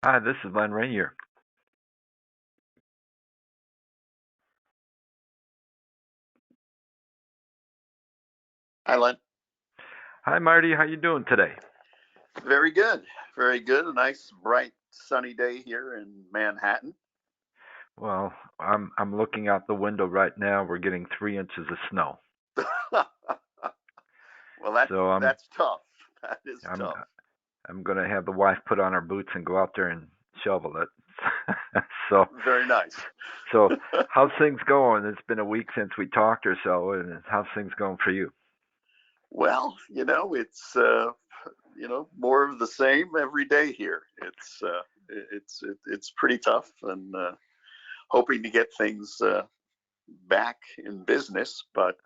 Hi, this is Len Rainier. Hi, Len. Hi, Marty. How you doing today? Very good. Very good. A nice, bright, sunny day here in Manhattan. Well, I'm looking out the window right now. We're getting 3 inches of snow. Well, that's So that's tough. That is I'm tough. I'm gonna have the wife put on her boots and go out there and shovel it. so Very nice. so how's things going? It's been a week since we talked or so, and how's things going for you? Well, it's more of the same every day here. It's pretty tough, and hoping to get things back in business, but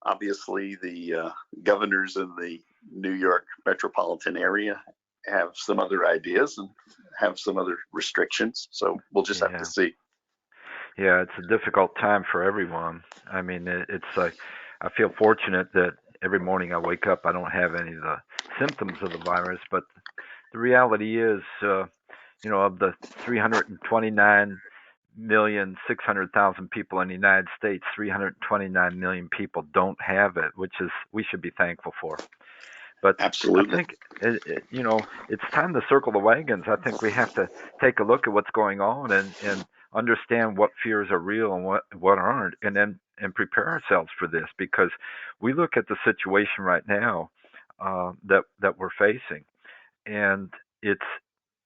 obviously the governors in the New York metropolitan area have some other ideas and have some other restrictions. So we'll just have to Yeah, see. yeah, it's a difficult time for everyone. I mean, it's like I feel fortunate that every morning I wake up, I don't have any of the symptoms of the virus, but the reality is, of the 329,600,000 people in the United States, 329 million people don't have it, which is we should be thankful for. But I Absolutely. think it's time to circle the wagons. I think we have to take a look at what's going on and understand what fears are real and what aren't, and then and prepare ourselves for this because we look at the situation right now that we're facing, and it's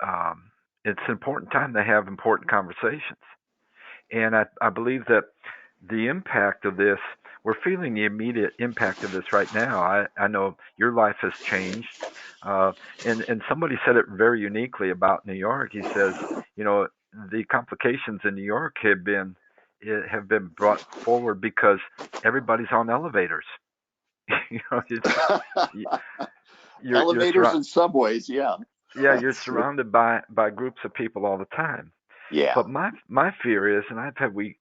um, it's an important time to have important conversations. And I believe that the impact of this, we're feeling the immediate impact of this right now. I know your life has changed. Uh, and somebody said it very uniquely about New York. He says, you know, the complications in New York have been brought forward because everybody's on elevators. you know, it's you're Elevators and subways, yeah. yeah, you're That's surrounded by groups of people all the time. yeah. But my fear is, and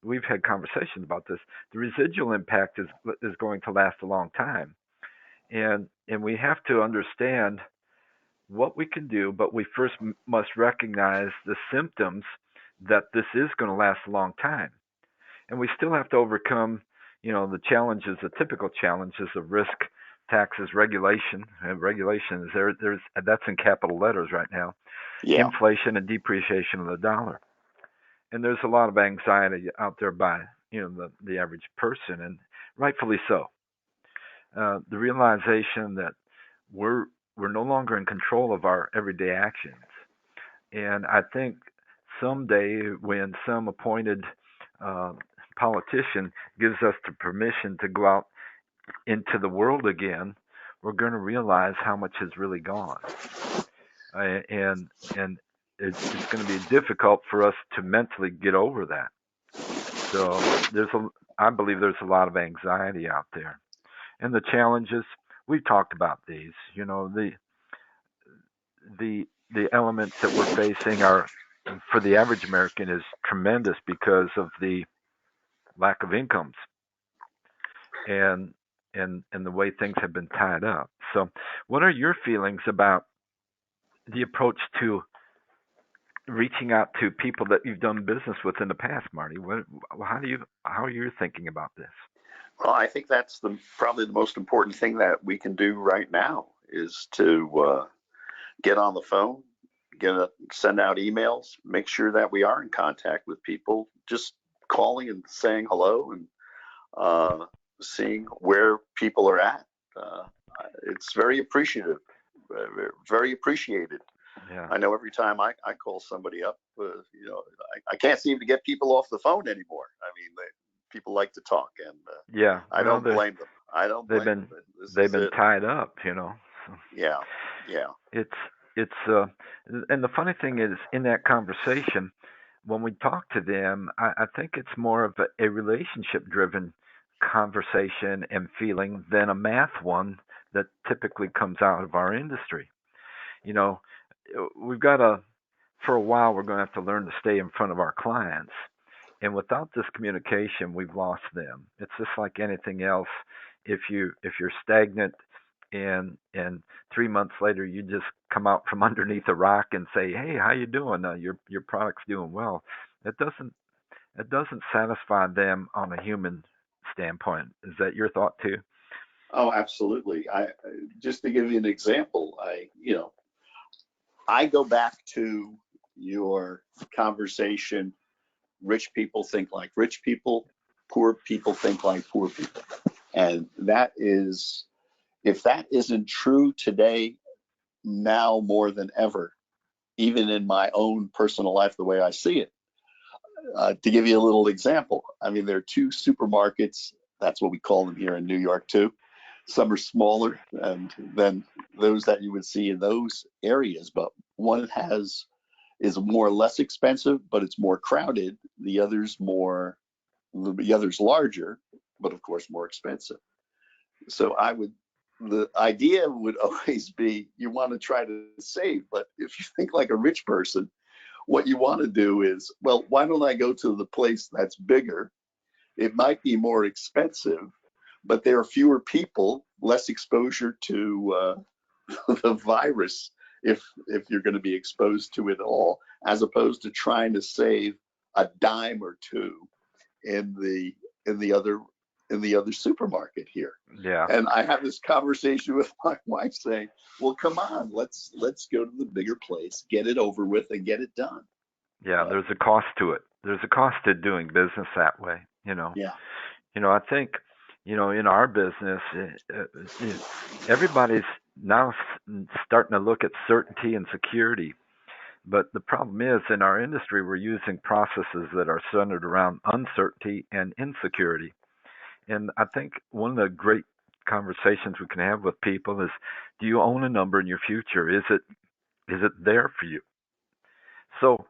we've had conversations about this. The residual impact is going to last a long time, and we have to understand what we can do. But we first must recognize the symptoms that this is going to last a long time, and we still have to overcome, the challenges, the typical challenges of risk, taxes, regulation. And regulation is there's that's in capital letters right now. Yeah. Inflation and depreciation of the dollar, and there's a lot of anxiety out there by the average person, and rightfully so. The realization that we're we're no longer in control of our everyday actions, and I think someday when some appointed uh, politician gives us the permission to go out into the world again, we're going to realize how much has really gone, and it's going to be difficult for us to mentally get over that. So I believe there's a lot of anxiety out there, and the challenges we've talked about these. The elements that we're facing are for the average American is tremendous because of the lack of incomes and and the way things have been tied up. So, what are your feelings about the approach to reaching out to people that you've done business with in the past, Marty? How are you thinking about this? Well, I think that's the probably the most important thing that we can do right now is to get on the phone, send out emails, make sure that we are in contact with people, just calling and saying hello and uh, seeing where people are at. Uh, it's very appreciative, very appreciated. Yeah. I know every time I call somebody up, I can't seem to get people off the phone anymore. I mean, people like to talk, and Yeah. I Well, don't blame them. I don't they've blame been them. This they've is been it. tied up. So Yeah, yeah, it's it's and the funny thing is in that conversation when we talk to them, I think it's more of a relationship driven conversation and feeling than a math one that typically comes out of our industry. You know, we've got to for a while we're going to have to learn to stay in front of our clients. And without this communication, we've lost them. It's just like anything else. If you're stagnant and 3 months later you just come out from underneath a rock and say, "Hey, how you doing? Your product's doing well." It doesn't satisfy them on a human standpoint. Is that your thought too? Oh, absolutely. Just to give you an example, I go back to your conversation. Rich people think like rich people, poor people think like poor people. And that is, if that isn't true today, now more than ever, even in my own personal life, the way I see it. To give you a little example, I mean, there are two supermarkets. That's what we call them here in New York, too. Some are smaller than those that you would see in those areas, but one is more or less expensive, but it's more crowded. The other's larger, but of course more expensive. So the idea would always be you want to try to save, but if you think like a rich person, what you want to do is, well, why don't I go to the place that's bigger? It might be more expensive, but there are fewer people, less exposure to the virus if you're going to be exposed to it all, as opposed to trying to save a dime or two in the in the other in the other supermarket here. Yeah. And I have this conversation with my wife saying, "Well, come on, let's go to the bigger place, get it over with, and get it done." Yeah, But there's a cost to it. There's a cost to doing business that way, you know. yeah, I think, in our business, everybody's now starting to look at certainty and security. But the problem is, in our industry, we're using processes that are centered around uncertainty and insecurity. And I think one of the great conversations we can have with people is, do you own a number in your future? Is it there for you? So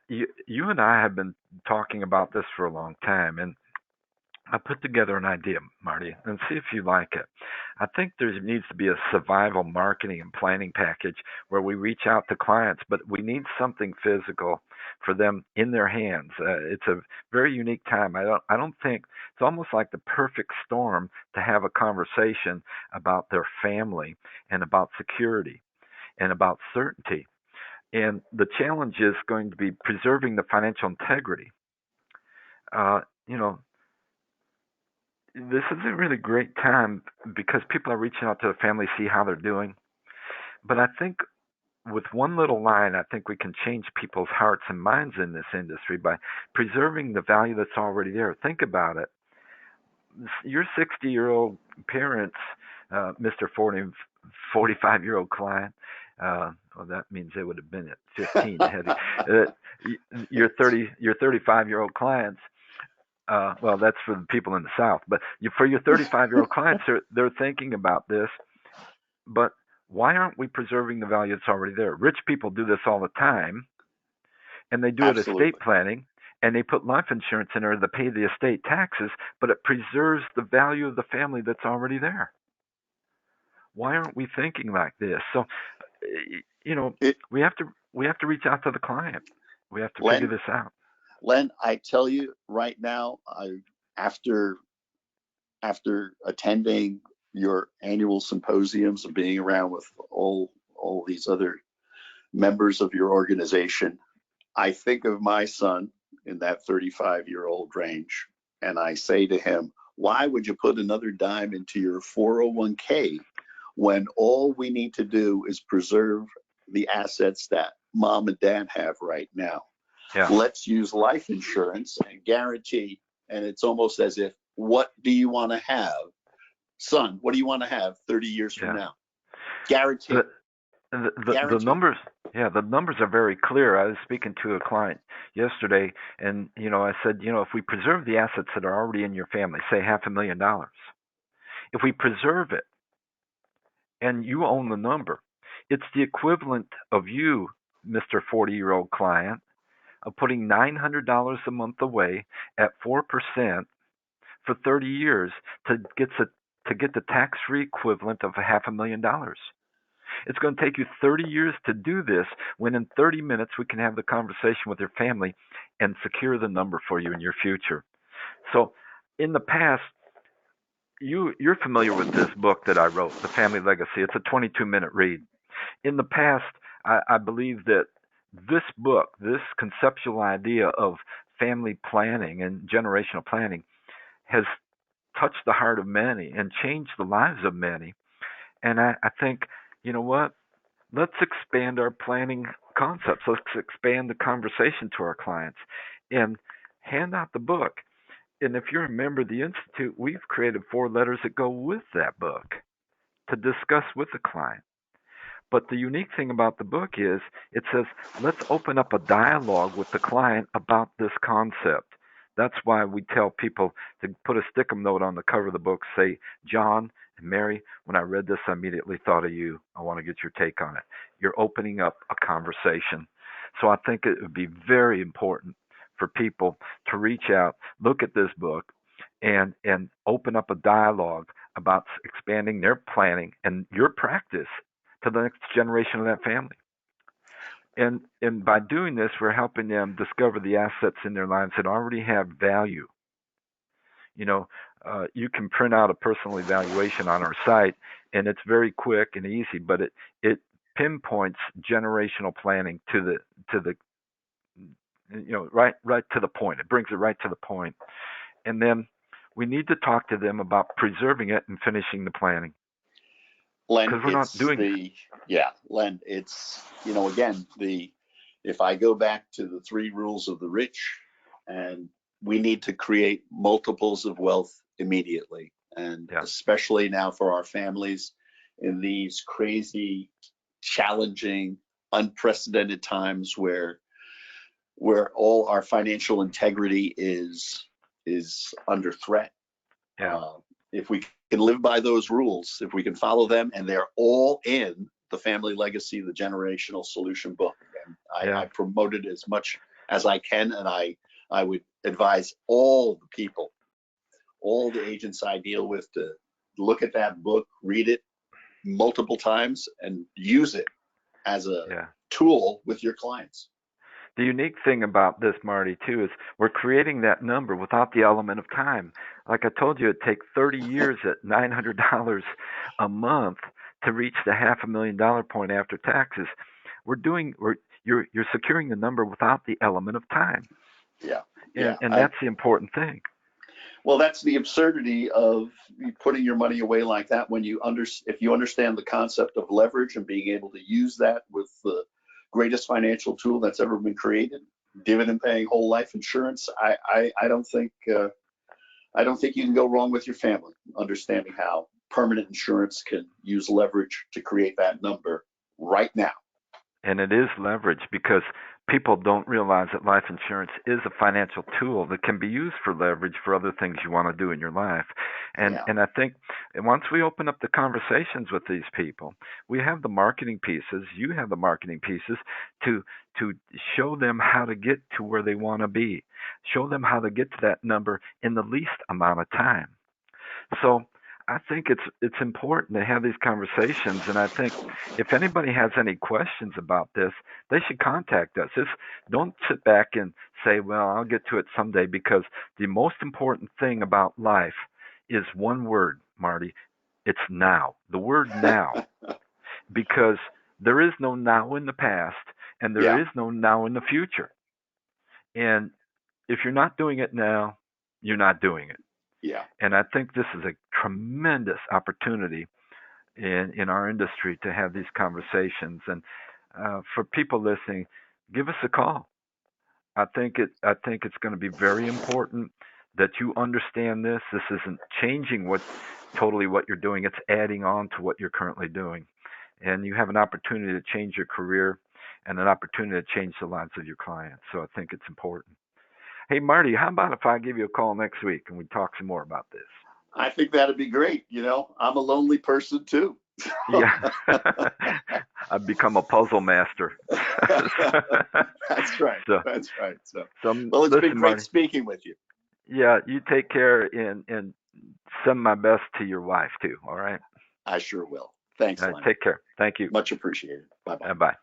you and I have been talking about this for a long time, and I put together an idea, Marty, and see if you like it. I think there needs to be a survival marketing and planning package where we reach out to clients, but we need something physical for them in their hands. It's a very unique time. I don't think it's almost like the perfect storm to have a conversation about their family and about security and about certainty. And the challenge is going to be preserving the financial integrity. Uh, you know, this is a really great time because people are reaching out to the family, see how they're doing. But I think with one little line, I think we can change people's hearts and minds in this industry by preserving the value that's already there. Think about it. Your 60-year-old parents, Mr. 45-year-old client, well, that means they would have been at 15. Your 35-year-old clients, well, that's for the people in the South. But for your 35-year-old clients, they're thinking about this. But why aren't we preserving the value that's already there? Rich people do this all the time, and they do it estate absolutely. planning, and they put life insurance in order to pay the estate taxes, but it preserves the value of the family that's already there. Why aren't we thinking like this? So, you know, It, we have to reach out to the client. We have to figure Len, this out. Len, I tell you right now, after after attending your annual symposiums and being around with all these other members of your organization, I think of my son in that 35-year-old range, and I say to him, why would you put another dime into your 401k when all we need to do is preserve the assets that mom and dad have right now? Yeah, Let's use life insurance and guarantee. And it's almost as if, what do you want to have? Son, what do you want to have 30 years from yeah. now? Guarantee, The the guarantee. numbers, yeah, the numbers are very clear. I was speaking to a client yesterday, and I said, if we preserve the assets that are already in your family, say $500,000, if we preserve it and you own the number, it's the equivalent of you, Mr. 40-year-old client, of putting $900 a month away at 4% for 30 years to get the tax-free equivalent of $500,000. It's going to take you 30 years to do this when in 30 minutes we can have the conversation with your family and secure the number for you in your future. So in the past, you're familiar with this book that I wrote, The Family Legacy. It's a 22-minute read. In the past, I believe that this book, this conceptual idea of family planning and generational planning, has touched the heart of many and changed the lives of many. And I think, you know what? Let's expand our planning concepts. Let's expand the conversation to our clients and hand out the book. And if you're a member of the Institute, we've created 4 letters that go with that book to discuss with the client. But the unique thing about the book is it says, let's open up a dialogue with the client about this concept. That's why we tell people to put a stick 'em note on the cover of the book, say, John and Mary, when I read this, I immediately thought of you. I want to get your take on it. You're opening up a conversation. So I think it would be very important for people to reach out, look at this book, and open up a dialogue about expanding their planning and your practice to the next generation of that family. And by doing this, we're helping them discover the assets in their lives that already have value. You know, you can print out a personal evaluation on our site, and it's very quick and easy, but it pinpoints generational planning to the right to the point. It brings it right to the point, and then we need to talk to them about preserving it and finishing the planning Len, because we're not doing it. Len, again, if I go back to the 3 rules of the rich, and we need to create multiples of wealth immediately. And Yeah, especially now for our families in these crazy, challenging, unprecedented times where all our financial integrity is under threat. yeah, Uh, if we can live by those rules, if we can follow them, and they're all in the Family Legacy, the Generational Solution book, and yeah. I promote it as much as I can, and I would advise all the people, all the agents I deal with, to look at that book, read it multiple times, and use it as a Yeah. tool with your clients. The unique thing about this, Marty, too, is we're creating that number without the element of time. Like I told you, it'd take 30 years at $900 a month to reach the $500,000 point after taxes. You're securing the number without the element of time, Yeah, and yeah. and that's the important thing. Well, that's the absurdity of putting your money away like that. If you understand the concept of leverage and being able to use that with the greatest financial tool that's ever been created, dividend paying whole life insurance, I don't think you can go wrong with your family. Understanding how permanent insurance can use leverage to create that number right now. And it is leverage because people don't realize that life insurance is a financial tool that can be used for leverage for other things you want to do in your life. And Yeah, and I think once we open up the conversations with these people, we have the marketing pieces, you have the marketing pieces to to show them how to get to where they want to be. Show them how to get to that number in the least amount of time. So I think it's important to have these conversations, and I think if anybody has any questions about this, they should contact us. Don't sit back and say, "Well, I'll get to it someday," because the most important thing about life is one word, Marty. It's now. The word now, because there is no now in the past, and there yeah, is no now in the future. And if you're not doing it now, you're not doing it. yeah. And I think this is a tremendous opportunity in our industry to have these conversations. And for people listening, give us a call. I think it's going to be very important that you understand this. This isn't changing what you're doing. It's adding on to what you're currently doing. And you have an opportunity to change your career and an opportunity to change the lives of your clients. So I think it's important. Hey Marty, how about if I give you a call next week and we talk some more about this? I think that'd be great. I'm a lonely person too. Yeah. I've become a puzzle master. That's right. so, That's right. So, so well, it's been listen, great Marty. speaking with you. Yeah, you take care and send my best to your wife too. All right. I sure will. Thanks, Len. Take care. Thank you. Much appreciated. Bye bye. Bye.